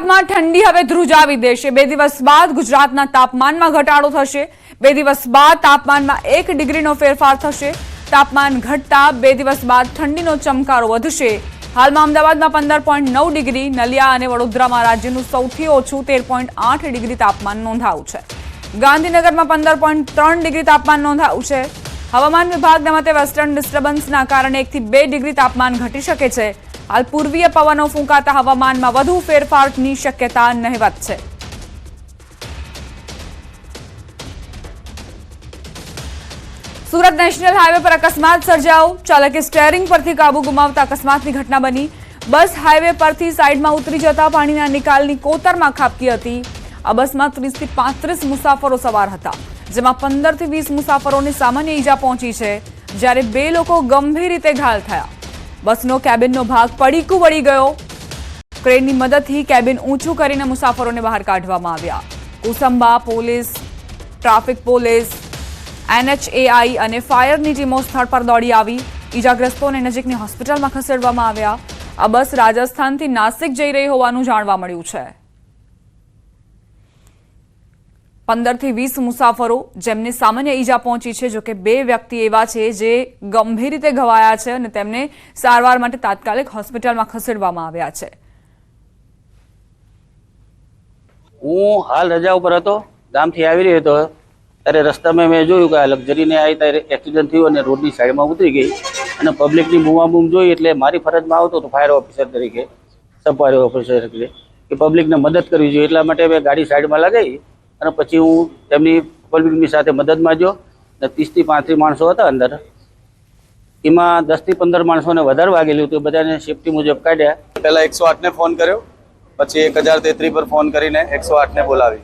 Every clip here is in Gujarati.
ગુજરાતમાં ઠંડી હવે ધ્રુજાવી દેશે। 2 દિવસ બાદ ગુજરાતના તાપમાનમાં ઘટાડો થશે। 2 દિવસ બાદ તાપમાનમાં 1 ડિગ્રીનો ફેરફાર થશે। તાપમાન ઘટતા 2 દિવસ બાદ ઠંડીનો ચમકારો વધશે। હાલમાં અમદાવાદમાં 15.9 ડિગ્રી, નલિયા અને વડોદરામાં રાજ્યનું સૌથી ઓછું 13.8 ડિગ્રી તાપમાન નોંધાયું છે। ગાંધીનગરમાં 15.3 ડિગ્રી તાપમાન નોંધાયું છે। હવામાન વિભાગના મતે વેસ્ટર્ન ડિસ્ટર્બન્સના કારણે 1 થી 2 ડિગ્રી તાપમાન ઘટી શકે છે। હાલ પૂર્વીય પવનો ફૂંકાતા હવામાનમાં વધુ ફેરફારની શક્યતા નહિવત છે। સુરત નેશનલ હાઈવે પર અકસ્માત સર્જાયો। ચાલકે સ્ટીયરિંગ પરથી કાબુ ગુમાવતા અકસ્માતની ઘટના બની। બસ હાઈવે પરથી સાઈડમાં ઉતરી જતા પાણીના નિકાલની કોતરમાં ખાબકી હતી। આ બસમાં 30 થી 35 મુસાફરો સવાર હતા, જેમાં 15 થી 20 મુસાફરોને સામાન્ય ઈજા પહોંચી છે, જ્યારે 2 લોકો ગંભીર રીતે ઘાયલ થયા। બસનો કેબિનનો ભાગ પડીકું વળી ગયો। ક્રેનની મદદથી કેબિન ઊંચું કરીને મુસાફરોને બહાર કાઢવામાં આવ્યા। Kusamba police, traffic police, NHAI અને ફાયરની ટીમો સ્થળ પર દોડી આવી। ઈજાગ્રસ્તોને નજીકની હોસ્પિટલમાં ખસેડવામાં આવ્યા। આ બસ રાજસ્થાનથી નાસિક જઈ રહી હોવાનું જાણવા મળ્યું છે। 15 થી 20 મુસાફરો જેમને સામાન્ય ઈજા પહોંચી છે, જોકે 2 વ્યક્તિ એવા છે જે ગંભીર રીતે ઘવાયા છે અને તેમને સારવાર માટે તાત્કાલિક હોસ્પિટલમાં ખસેડવામાં આવ્યા છે। હું હાલ રજા ઉપર હતો, ગામથી આવી રહ્યો હતો ત્યારે રસ્તામાં મેં જોયું કે આ લક્ઝરીને આવી ત્યારે એક્સિડન્ટ થયું અને રોડની સાઈડમાં ઉતરી ગઈ અને પબ્લિકની બૂમાબૂમ જોઈ એટલે મારી ફરજમાં આવતો હતો ફાયર ઓફિસર તરીકે, સબ ફાયર ઓફિસર તરીકે કે પબ્લિકને મદદ કરવી જોઈએ, એટલા માટે મેં ગાડી સાઈડમાં લગાવી અને પછી હું તેમની પબ્લિકની સાથે મદદમાં ગયો। 30 થી 35 માણસો હતા અંદર, એમાં 10 થી 15 માણસોને વધારે વાગેલું હતું, બધાને સેફટી મુજબ કાઢ્યા। પહેલા 108 ને ફોન કર્યો, પછી 1033 પર ફોન કરીને 108 ને બોલાવી।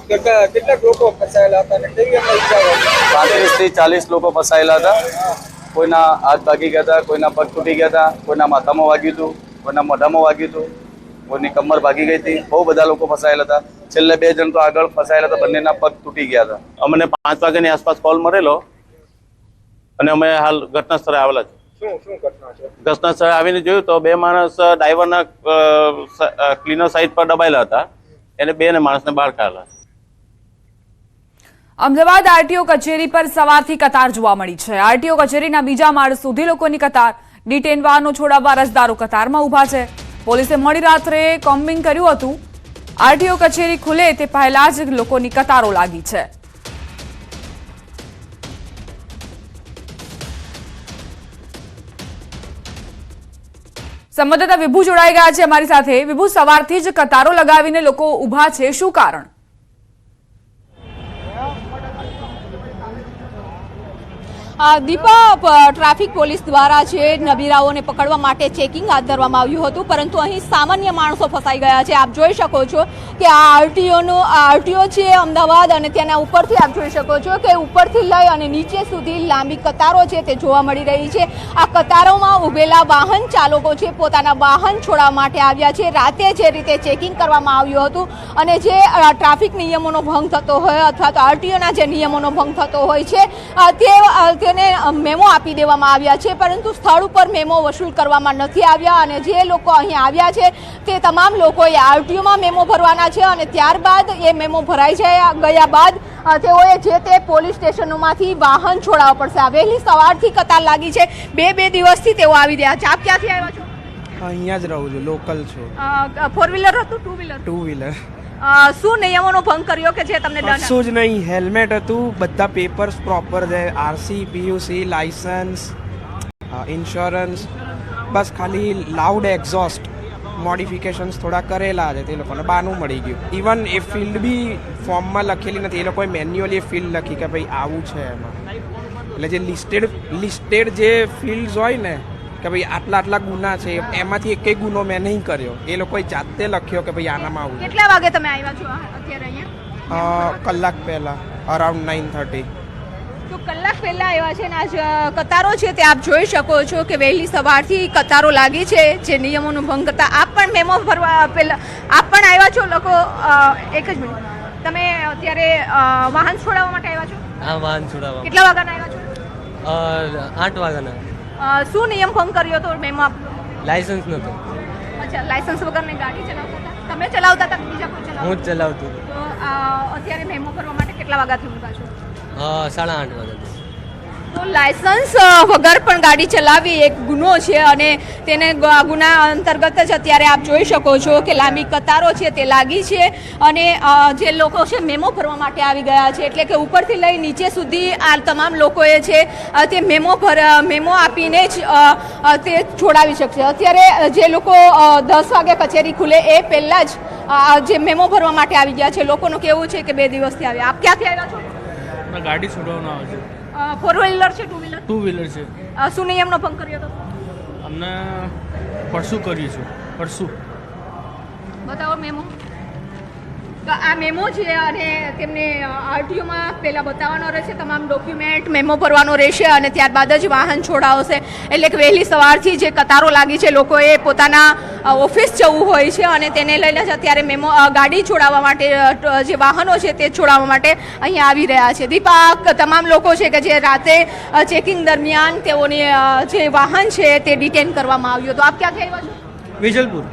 કેટલાક લોકો ફસાયેલા હતા અને કેવી ઈજાઓ? 35 થી 40 લોકો ફસાયેલા હતા। કોઈના હાથ ભાગી ગયા હતા, કોઈના પગ તૂટી ગયા હતા, કોઈના માથામાં વાગ્યું હતું, કોઈના મોઢામાં વાગ્યું હતું, કોઈની કમર ભાગી ગઈ હતી। બહુ બધા લોકો ફસાયેલા હતા। છેલ્લે 2 જણ તો આગળ ફસાયેલા હતા, બંનેના પગ તૂટી ગયા હતા। અમને 5 વાગ્યાની આસપાસ કોલ મળેલો અને અમે હાલ ઘટના સ્થળે આવેલા છે। શું ઘટના છે? ઘટના સ્થળે આવીને જોયું તો 2 માણસ ડ્રાઈવરના ક્લીનર સાઈડ પર દબાયેલા હતા, એને 2 માણસને બહાર કાઢેલા। અમદાવાદ આરટીઓ કચેરી પર સવારથી કતાર જોવા મળી છે। આરટીઓ કચેરીના બીજા માળ સુધી લોકોની કતાર। ડિટેન વાહનો છોડાવવા અરજદારો કતારમાં ઊભા છે। પોલીસે મોડી રાત્રે કોમ્બિંગ કર્યું હતું। આરટીઓ કચેરી ખુલે તે પહેલા જ લોકોની કતારો લાગી છે। સંવાદદાતા વિભુ જોડાઈ ગયા છે અમારી સાથે। વિભુ, સવારથી જ કતારો લગાવીને લોકો ઊભા છે, શું કારણ? દીપા, ટ્રાફિક પોલીસ દ્વારા છે નબીરાઓને પકડવા માટે ચેકિંગ હાથ ધરવામાં આવ્યું હતું, પરંતુ અહીં સામાન્ય માણસો ફસાઈ ગયા છે। આપ જોઈ શકો છો કે આ આરટીઓ છે અમદાવાદ, અને તેના ઉપરથી આપ જોઈ શકો છો કે ઉપરથી લઈ અને નીચે સુધી લાંબી કતારો છે તે જોવા મળી રહી છે। આ કતારોમાં ઊભેલા વાહન ચાલકો છે પોતાના વાહન છોડાવવા માટે આવ્યા છે। રાતે જે રીતે ચેકિંગ કરવામાં આવ્યું હતું અને જે ટ્રાફિક નિયમોનો ભંગ થતો હોય અથવા તો આરટીઓના જે નિયમોનો ભંગ થતો હોય છે તેને મેમો આપી દેવામાં આવ્યા છે, પરંતુ સ્થળ ઉપર મેમો વસૂલ કરવામાં નથી આવ્યા અને જે લોકો અહીં આવ્યા છે તે તમામ લોકોએ આરટીઓમાં મેમો ભરવાના છે અને ત્યારબાદ એ મેમો ભરાઈ ગયા બાદ તેઓએ જે તે પોલીસ સ્ટેશનોમાંથી વાહન છોડાવવા પડશે। વહેલી સવારથી કતાર લાગી છે। 2 દિવસથી તેઓ આવી રહ્યા છે। આપ ક્યાંથી આવ્યા છો? અહીંયા જ રહું છું, લોકલ છું। 4 વ્હીલર હતું? 2 વ્હીલર? 2 વ્હીલર। શું નિયમોનો ભંગ કર્યો કે જે તમને દંડ? કશું જ નહીં, હેલ્મેટ હતું, બધા પેપર્સ પ્રોપર છે, આરસી, પીયુસી, લાઇસન્સ, ઇન્સ્યોરન્સ, બસ ખાલી લાઉડ એક્ઝોસ્ટ મોડિફિકેશન્સ થોડા કરેલા છે, તે લોકોને બાનું મળી ગયું। ઇવન એ ફિલ્ડ બી ફોર્મમાં લખેલી નથી, એ લોકોએ મેન્યુઅલી એ ફિલ્ડ લખી કે ભાઈ આવું છે એમાં, એટલે જે લિસ્ટેડ જે ફિલ્ડ્સ હોય ને કે ભાઈ આટલા ગુના છે, એમાંથી એકેય ગુનો મેં નહીં કર્યો, એ લોકોએ જાતે લખ્યો કે ભાઈ આનામાં આવું। કેટલા વાગે તમે આવ્યા છો અત્યારે અહીંયા? કલાક પહેલા, અરાઉન્ડ 9:30। તો કલાક પહેલા આવ્યા છે ને આજ કતારો છે તે આપ જોઈ શકો છો કે વહેલી સવારથી કતારો લાગી છે જે નિયમોનો ભંગ કરતા। આપ પણ મેમો ભરવા પહેલા આપ પણ આવ્યા છો? લોકો એક જ મિનિટ, તમે અત્યારે વાહન છોડાવવા માટે આવ્યા છો? હા, વાહન છોડાવવા। કેટલા વાગ્યાના આવ્યા છો? 8 વાગ્યાના। શું નિયમ ભંગ કર્યો હતો મેમો આપનો? લાયસન્સ નહોતું। અચ્છા, લાયસન્સ વગરની ગાડી ચલાવતા હતા? તમે ચલાવતા હતા કે બીજા કોઈ ચલાવતા? હું જ ચલાવતો તો અત્યારે મેમો ભરવા માટે કેટલા વાગ્યાથી ઊભા છો? 8:30 વાગે. તો લાયસન્સ વગર પણ ગાડી ચલાવવી એક ગુનો છે અને તેને ગુના અંતર્ગત જ અત્યારે આપ જોઈ શકો છો કે લાંબી કતારો છે તે લાગી છે અને જે લોકો છે મેમો ભરવા માટે આવી ગયા છે, એટલે કે ઉપરથી લઈ નીચે સુધી આ તમામ લોકોએ છે તે મેમો આપીને જ તે છોડાવી શકશે. અત્યારે જે લોકો 10 વાગે કચેરી ખુલે એ પહેલાં જ જે મેમો ભરવા માટે આવી ગયા છે. લોકોનું કેવું છે કે 2 દિવસથી આવ્યા. આપ ક્યાંથી આવ્યા છો? ગાડી છોડવાનો આવે છે. 4 વ્હીલર છે, 2 વ્હીલર? 2 વ્હીલર છે. શું નિયમનો ભંગ કર્યો હતો? અમને પરસું કર્યું છે. પરસું બતાવો મેમો. તો આ મેમો છે અને તેમને આરટીઓમાં પહેલાં બતાવવાનો રહેશે, તમામ ડોક્યુમેન્ટ મેમો ભરવાનો રહેશે અને ત્યારબાદ જ વાહન છોડાવશે. એટલે કે વહેલી સવારથી જે કતારો લાગી છે, લોકોએ પોતાના ઓફિસ જવું હોય છે અને તેને લઈને જ અત્યારે મેમો ગાડી છોડાવવા માટે જે વાહનો છે તે છોડાવવા માટે અહીંયા આવી રહ્યા છે. દીપક, તમામ લોકો છે કે જે રાતે ચેકિંગ દરમિયાન તેઓની જે વાહન છે તે ડિટેન કરવામાં આવ્યું હતું. આપ ક્યાંથી આવ્યા છો? વિજલપુર.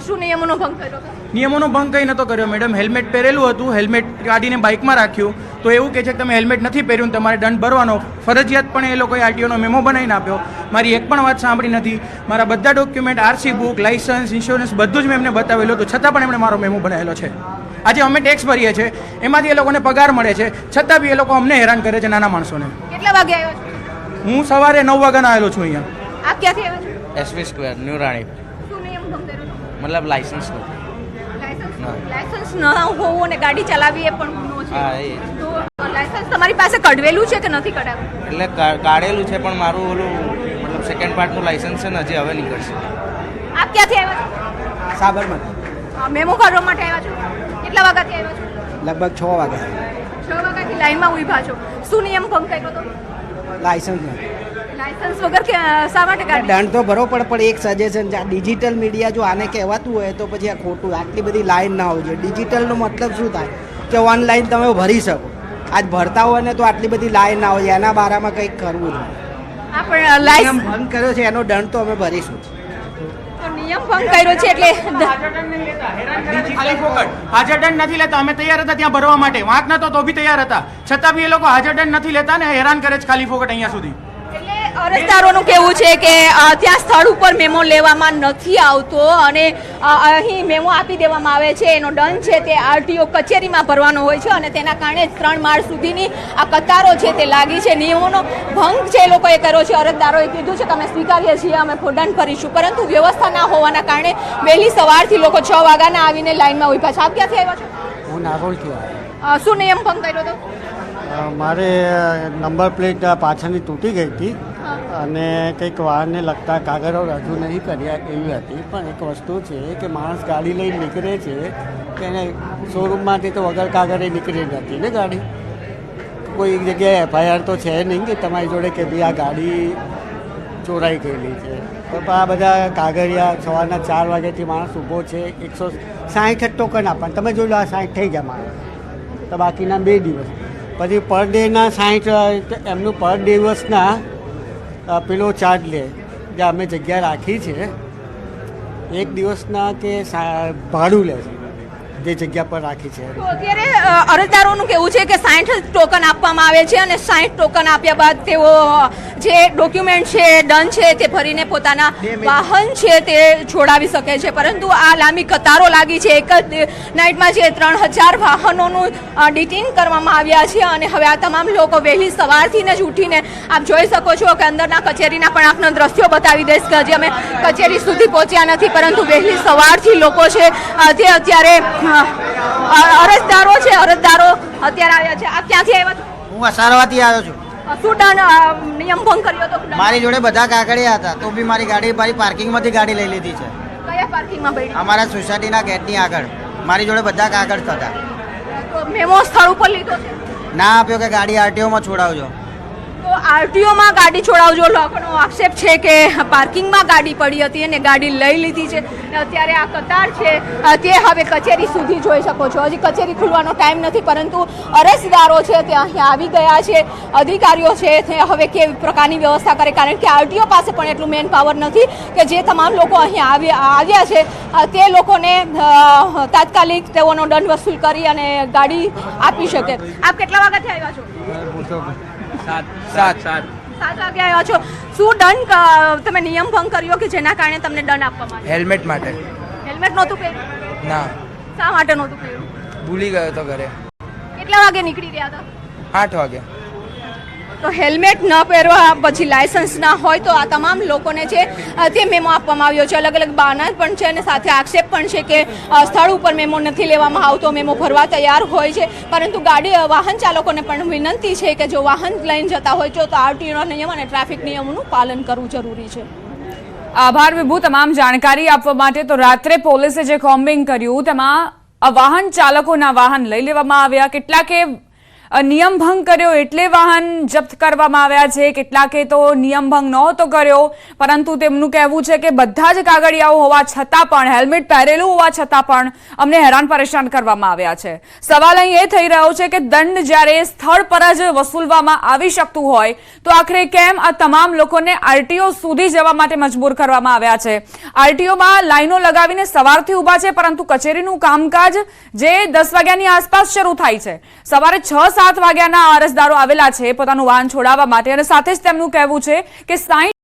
શું નિયમોનો ભંગ કર્યો હતો? નિયમોનો ભંગ કંઈ નહોતો કર્યો મેડમ. હેલ્મેટ પહેરેલું હતું, હેલ્મેટ કાઢીને બાઇકમાં રાખ્યું, તો એવું કહે છે કે તમે હેલ્મેટ નથી પહેર્યું, તમારે દંડ ભરવાનો. ફરજિયાતપણે એ લોકોએ આરટીઓનો મેમો બનાવીને આપ્યો. મારી એક પણ વાત સાંભળી નથી. મારા બધા document, RC book, licence, insurance બધું જ મેં એમને બતાવેલું હતું, છતાં પણ એમણે મારો મેમો બનાવેલો છે. આજે અમે ટેક્સ ભરીએ છીએ, એમાંથી એ લોકોને પગાર મળે છે, છતાં બી એ લોકો અમને હેરાન કરે છે, નાના માણસોને. કેટલા વાગે આવ્યા છો? હું સવારે 9 વાગ્યાનો આવેલો છું અહીંયા. આપ ક્યાંથી આવ્યા છો? SV સ્ક્વેર ન્યૂ રાણી. શું નિયમ ભંગ કર્યો હતો? મતલબ લાઇસન્સ નો. લાયસન્સ ન હોવું અને ગાડી ચલાવવી એ પણ ગુનો છે. હા, એ જ. તો લાયસન્સ તમારી પાસે કઢવેલું છે કે નથી કઢાવ્યું? એટલે કાઢેલું છે પણ મારું ઓલું મતલબ સેકન્ડ પાર્ટનું લાઇસન્સ છે ને, હજી હવે નીકળશે. આપ ક્યાંથી આવ્યા છો? સાબરમતી. મેમો ભરવા માટે આવ્યા છો? કેટલા વાગ્યાથી આવ્યા છો? લગભગ 6 વાગ્યા. 6 વાગ્યાથી લાઈનમાં ઊભા છો. શું નિયમ ભંગ કર્યો હતો? લાયસન્સ નથી. લાયસન્સ વગર શા માટે ગાડી? દંડ તો ભરવો પડે, પણ એક સજેશન છે, આ ડિજિટલ મીડિયા જો આને કહેવાતું હોય તો પછી આ ખોટું. આટલી બધી લાઈન ના હોવી જોઈએ. ડિજિટલનો મતલબ શું થાય કે ઓનલાઈન તમે ભરી શકો. આજ ભરતા હોય ને તો આટલી બધી લાઈન ના હોય, એના બારામાં કંઈક કરવું જોઈએ. આપણે નિયમ લાયસન્સ ભંગ કર્યો છે, એનો દંડ તો અમે ભરીશું. નિયમ ભંગ કર્યો છે એટલે ખાલી ફોકટ હાજર દંડ નથી લેતા. અમે તૈયાર હતા ત્યાં ભરવા માટે, વાંક નતો તો બી તૈયાર હતા, છતાં બી એ લોકો હાજર દંડ નથી લેતા ને હેરાન કરે છે ખાલી ફોકટ અહીંયા સુધી. અરજદારોનું કહેવું છે કે ત્યાં સ્થળ ઉપર મેમો લેવામાં નથી આવતો અને અહીં મેમો આપી દેવામાં આવે છે. એનો દંડ છે તે આરટીઓ કચેરીમાં ભરવાનો હોય છે અને તેના કારણે 3 માળ સુધીની આ કતારો છે તે લાગી છે. નિયમોનો ભંગ છે એ લોકોએ કર્યો છે. અરજદારોએ કીધું છે કે અમે સ્વીકારીએ છીએ, અમે દંડ ભરીશું, પરંતુ વ્યવસ્થા ના હોવાના કારણે વહેલી સવારથી લોકો 6 વાગ્યાના આવીને લાઈનમાં ઊભા છે. આપ ક્યાંથી આવ્યા છો? હું નાગોલથી આવ્યો. શું નિયમ ભંગ કર્યો હતો? મારે નંબર પ્લેટ પાછળની તૂટી ગઈ હતી અને કંઈક વાહનને લગતા કાગળો રજૂ નહીં કર્યા એવી હતી. પણ એક વસ્તુ છે કે માણસ ગાડી લઈને નીકળે છે તેને શોરૂમમાંથી તો વગર કાગળે નીકળી નથી ને ગાડી. કોઈ એક જગ્યાએ FIR તો છે નહીં કે તમારી જોડે કે ભાઈ આ ગાડી ચોરાઈ ગયેલી છે. તો આ બધા કાગળિયા સવારના 4 વાગ્યાથી માણસ ઊભો છે. 160 ટોકન આપવાનું. તમે જોઈ લો, આ 60 થઈ ગયા માણસ, તો બાકીના 2 દિવસ. પછી પર ડેના 60 એમનું પર દિવસના પેલો ચાર્જ લે, જે અમે જગ્યા રાખી છે, એક દિવસના કે ભાડું લે છે જે જગ્યા પર રાખી છે. તો અત્યારે અરજદારોનું કહેવું છે કે 60 ટોકન આપવામાં આવે છે અને 60 ટોકન આપ્યા બાદ તેઓ જે ડોક્યુમેન્ટ છે, દંડ છે તે ભરીને પોતાના વાહન છે તે છોડાવી શકે છે. પરંતુ આ લાંબી કતારો લાગી છે. એક જ નાઇટમાં જે 3000 વાહનોનું ડિટેન કરવામાં આવ્યા છે અને હવે આ તમામ લોકો વહેલી સવારથી જ ઉઠીને આપ જોઈ શકો છો કે અંદરના કચેરીના પણ આપના દ્રશ્યો બતાવી દઈશ કે હજી અમે કચેરી સુધી પહોંચ્યા નથી, પરંતુ વહેલી સવારથી લોકો છે તે અત્યારે અરજદારો અત્યારે આવ્યા છે. આપ ક્યાંથી આવ્યા છો? હું અસારવાથી આવ્યો છું. શું દંડ નિયમ ભંગ કર્યો હતો? મારી જોડે બધા કાગળિયા હતા તો બી મારી ગાડી પાર્કિંગમાંથી ગાડી લઈ લીધી છે. કયા પાર્કિંગમાં પડી? અમારા સોસાયટીના ગેટની આગળ. મારી જોડે બધા કાગળ હતા. તો મેમો સ્થળ ઉપર લીધો છે? ના આપ્યો કે ગાડી આરટીઓમાં છોડાવજો. તો આરટીઓમાં ગાડી છોડાવજો લોકોનો આક્ષેપ છે કે પાર્કિંગમાં ગાડી પડી હતી અને ગાડી લઈ લીધી છે અને અત્યારે આ કતાર છે તે હવે કચેરી સુધી જોઈ શકો છો. હજી કચેરી ખુલવાનો ટાઈમ નથી, પરંતુ અરજદારો છે તે અહીં આવી ગયા છે. અધિકારીઓ છે તે હવે કેવી પ્રકારની વ્યવસ્થા કરે, કારણ કે આરટીઓ પાસે પણ એટલું મેન પાવર નથી કે જે તમામ લોકો અહીં આવ્યા છે તે લોકોને તાત્કાલિક તેઓનો દંડ વસૂલ કરી અને ગાડી આપી શકે. આપ કેટલા વાગ્યાથી આવ્યા છો? 7 વાગે આવ્યા છો. શું દંડ તમે નિયમ ભંગ કર્યો કે જેના કારણે તમને દંડ આપવામાં આવ્યો? હેલ્મેટ માટે હેલ્મેટ નહોતું પહેર્યું? ના, શા માટે નહોતું પહેર્યું? ભૂલી ગયો તો ઘરે. કેટલા વાગે નીકળી ગયા હતા? 8 વાગે. તો હેલ્મેટ ન પહેરવા પછી લાયસન્સ ના હોય તો આ તમામ લોકોને છે તે મેમો આપવામાં આવ્યો છે. અલગ અલગ બહાના પણ છે અને સાથે આક્ષેપ પણ છે કે સ્થળ ઉપર મેમો નથી લેવામાં આવતો, મેમો ભરવા તૈયાર હોય છે. પરંતુ વાહન ચાલકોને પણ વિનંતી છે કે જો વાહન લઈને જતા હોય તો આરટીઓના નિયમ અને ટ્રાફિક નિયમોનું પાલન કરવું જરૂરી છે. આભાર વિભુ તમામ જાણકારી આપવા માટે. તો રાત્રે પોલીસે જે કોમ્બિંગ કર્યું તેમાં વાહન ચાલકોના વાહન લઈ લેવામાં આવ્યા, કેટલાકે નિયમ ભંગ કર્યો એટલે વાહન જપ્ત કરવામાં આવ્યા છે, કેટલાકે તો નિયમ ભંગ નહોતો કર્યો પરંતુ તેમનું કહેવું છે કે બધા જ કાગળિયાઓ હોવા છતાં પણ, હેલ્મેટ પહેરેલું હોવા છતાં પણ અમને હેરાન પરેશાન કરવામાં આવ્યા છે. સવાલ અહીં એ થઈ રહ્યો છે કે દંડ જ્યારે સ્થળ પર જ વસૂલવામાં આવી શકતું હોય તો આખરે કેમ આ તમામ લોકોને આરટીઓ સુધી જવા માટે મજબૂર કરવામાં આવ્યા છે? આરટીઓમાં લાઈનો લગાવીને સવારથી ઊભા છે, પરંતુ કચેરીનું કામકાજ જે 10 વાગ્યાની આસપાસ શરૂ થાય છે. સવારે 6-7 વાગ્યાના અરજદારો આવેલા છે પોતાનું વાહન છોડાવવા માટે અને સાથે જ તેમનું કહેવું છે કે 60